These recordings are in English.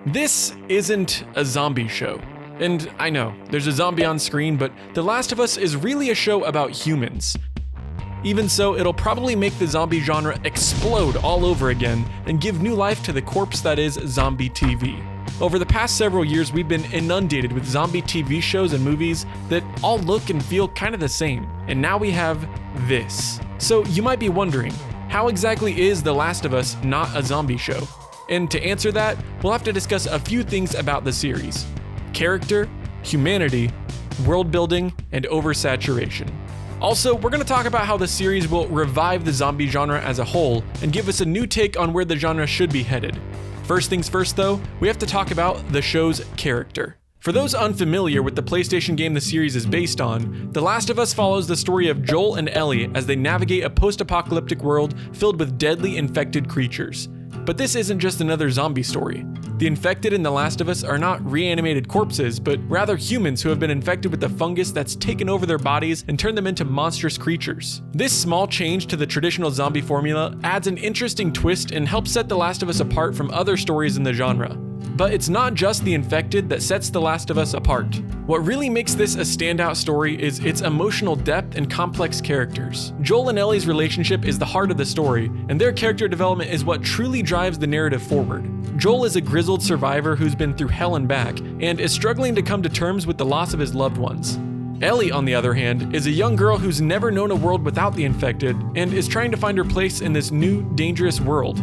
This isn't a zombie show. And I know, there's a zombie on screen, but The Last of Us is really a show about humans. Even so, it'll probably make the zombie genre explode all over again and give new life to the corpse that is zombie TV. Over the past several years, we've been inundated with zombie TV shows and movies that all look and feel kind of the same, and now we have this. So you might be wondering, how exactly is The Last of Us not a zombie show? And to answer that, we'll have to discuss a few things about the series: character, humanity, world building, and oversaturation. Also, we're going to talk about how the series will revive the zombie genre as a whole and give us a new take on where the genre should be headed. First things first though, we have to talk about the show's character. For those unfamiliar with the PlayStation game the series is based on, The Last of Us follows the story of Joel and Ellie as they navigate a post-apocalyptic world filled with deadly infected creatures. But this isn't just another zombie story. The infected in The Last of Us are not reanimated corpses, but rather humans who have been infected with the fungus that's taken over their bodies and turned them into monstrous creatures. This small change to the traditional zombie formula adds an interesting twist and helps set The Last of Us apart from other stories in the genre. But it's not just the infected that sets The Last of Us apart. What really makes this a standout story is its emotional depth and complex characters. Joel and Ellie's relationship is the heart of the story, and their character development is what truly drives the narrative forward. Joel is a grizzled survivor who's been through hell and back, and is struggling to come to terms with the loss of his loved ones. Ellie, on the other hand, is a young girl who's never known a world without the infected, and is trying to find her place in this new, dangerous world.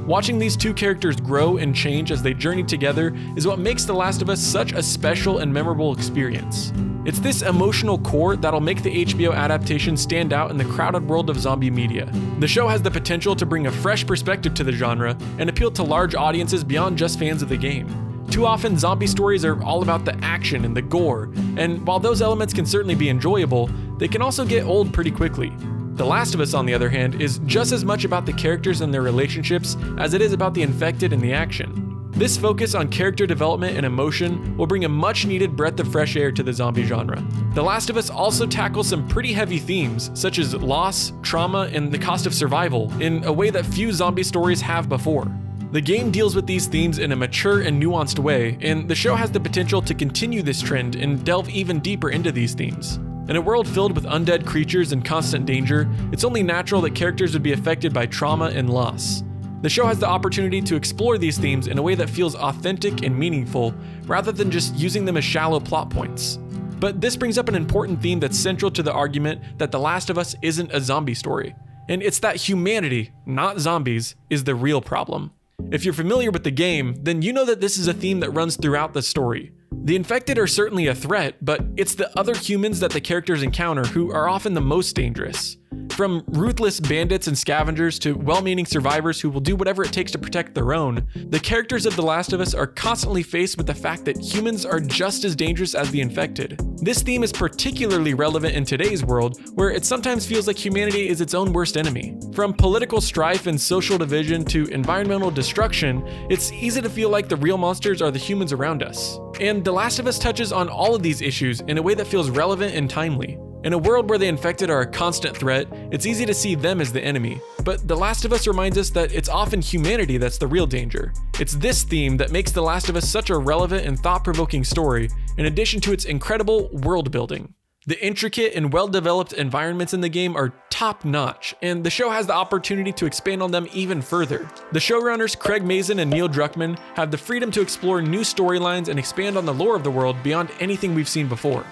Watching these two characters grow and change as they journey together is what makes The Last of Us such a special and memorable experience. It's this emotional core that'll make the HBO adaptation stand out in the crowded world of zombie media. The show has the potential to bring a fresh perspective to the genre and appeal to large audiences beyond just fans of the game. Too often, zombie stories are all about the action and the gore, and while those elements can certainly be enjoyable, they can also get old pretty quickly. The Last of Us, on the other hand, is just as much about the characters and their relationships as it is about the infected and the action. This focus on character development and emotion will bring a much-needed breath of fresh air to the zombie genre. The Last of Us also tackles some pretty heavy themes, such as loss, trauma, and the cost of survival, in a way that few zombie stories have before. The game deals with these themes in a mature and nuanced way, and the show has the potential to continue this trend and delve even deeper into these themes. In a world filled with undead creatures and constant danger, it's only natural that characters would be affected by trauma and loss. The show has the opportunity to explore these themes in a way that feels authentic and meaningful, rather than just using them as shallow plot points. But this brings up an important theme that's central to the argument that The Last of Us isn't a zombie story, and it's that humanity, not zombies, is the real problem. If you're familiar with the game, then you know that this is a theme that runs throughout the story. The infected are certainly a threat, but it's the other humans that the characters encounter who are often the most dangerous. From ruthless bandits and scavengers to well-meaning survivors who will do whatever it takes to protect their own, the characters of The Last of Us are constantly faced with the fact that humans are just as dangerous as the infected. This theme is particularly relevant in today's world, where it sometimes feels like humanity is its own worst enemy. From political strife and social division to environmental destruction, it's easy to feel like the real monsters are the humans around us. And The Last of Us touches on all of these issues in a way that feels relevant and timely. In a world where the infected are a constant threat, it's easy to see them as the enemy. But The Last of Us reminds us that it's often humanity that's the real danger. It's this theme that makes The Last of Us such a relevant and thought-provoking story, in addition to its incredible world building. The intricate and well-developed environments in the game are top-notch, and the show has the opportunity to expand on them even further. The showrunners Craig Mazin and Neil Druckmann have the freedom to explore new storylines and expand on the lore of the world beyond anything we've seen before.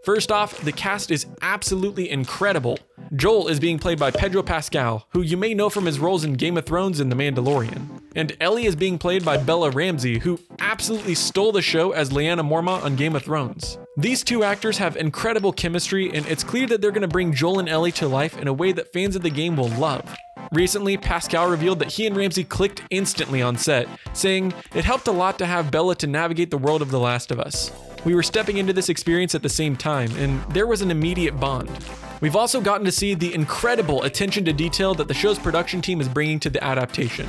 First off, the cast is absolutely incredible. Joel is being played by Pedro Pascal, who you may know from his roles in Game of Thrones and The Mandalorian. And Ellie is being played by Bella Ramsey, who absolutely stole the show as Lyanna Mormont on Game of Thrones. These two actors have incredible chemistry, and it's clear that they're going to bring Joel and Ellie to life in a way that fans of the game will love. Recently, Pascal revealed that he and Ramsey clicked instantly on set, saying, "It helped a lot to have Bella to navigate the world of The Last of Us. We were stepping into this experience at the same time, and there was an immediate bond." We've also gotten to see the incredible attention to detail that the show's production team is bringing to the adaptation.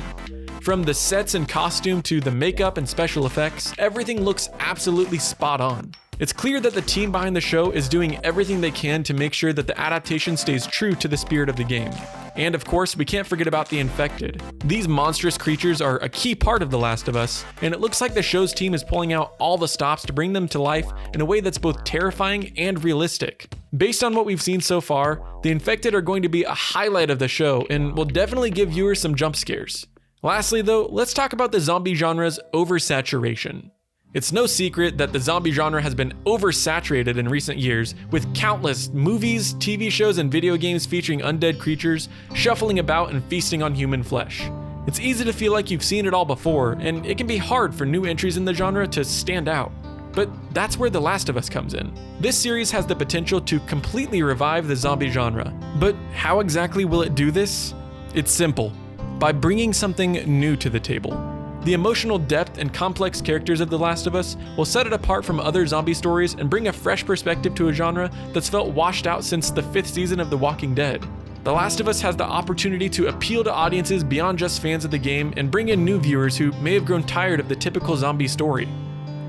From the sets and costume to the makeup and special effects, everything looks absolutely spot on. It's clear that the team behind the show is doing everything they can to make sure that the adaptation stays true to the spirit of the game. And of course, we can't forget about the infected. These monstrous creatures are a key part of The Last of Us, and it looks like the show's team is pulling out all the stops to bring them to life in a way that's both terrifying and realistic. Based on what we've seen so far, the infected are going to be a highlight of the show and will definitely give viewers some jump scares. Lastly though, let's talk about the zombie genre's oversaturation. It's no secret that the zombie genre has been oversaturated in recent years, with countless movies, TV shows, and video games featuring undead creatures shuffling about and feasting on human flesh. It's easy to feel like you've seen it all before, and it can be hard for new entries in the genre to stand out. But that's where The Last of Us comes in. This series has the potential to completely revive the zombie genre. But how exactly will it do this? It's simple. By bringing something new to the table. The emotional depth and complex characters of The Last of Us will set it apart from other zombie stories and bring a fresh perspective to a genre that's felt washed out since the 5th season of The Walking Dead. The Last of Us has the opportunity to appeal to audiences beyond just fans of the game and bring in new viewers who may have grown tired of the typical zombie story.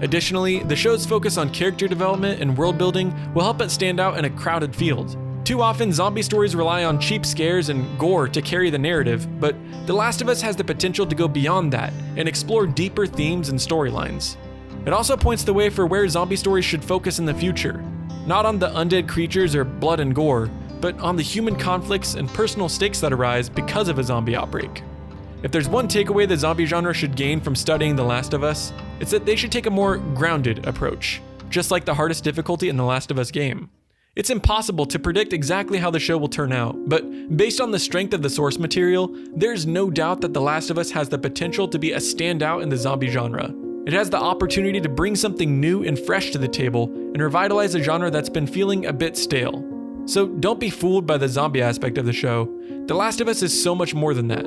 Additionally, the show's focus on character development and world building will help it stand out in a crowded field. Too often, zombie stories rely on cheap scares and gore to carry the narrative, but The Last of Us has the potential to go beyond that and explore deeper themes and storylines. It also points the way for where zombie stories should focus in the future, not on the undead creatures or blood and gore, but on the human conflicts and personal stakes that arise because of a zombie outbreak. If there's one takeaway the zombie genre should gain from studying The Last of Us, it's that they should take a more grounded approach, just like the hardest difficulty in The Last of Us game. It's impossible to predict exactly how the show will turn out, but based on the strength of the source material, there's no doubt that The Last of Us has the potential to be a standout in the zombie genre. It has the opportunity to bring something new and fresh to the table and revitalize a genre that's been feeling a bit stale. So don't be fooled by the zombie aspect of the show. The Last of Us is so much more than that.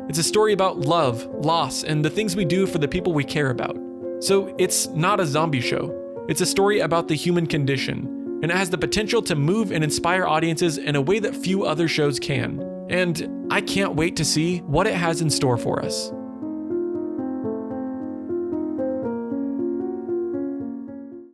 It's a story about love, loss, and the things we do for the people we care about. So it's not a zombie show. It's a story about the human condition, and it has the potential to move and inspire audiences in a way that few other shows can. And I can't wait to see what it has in store for us.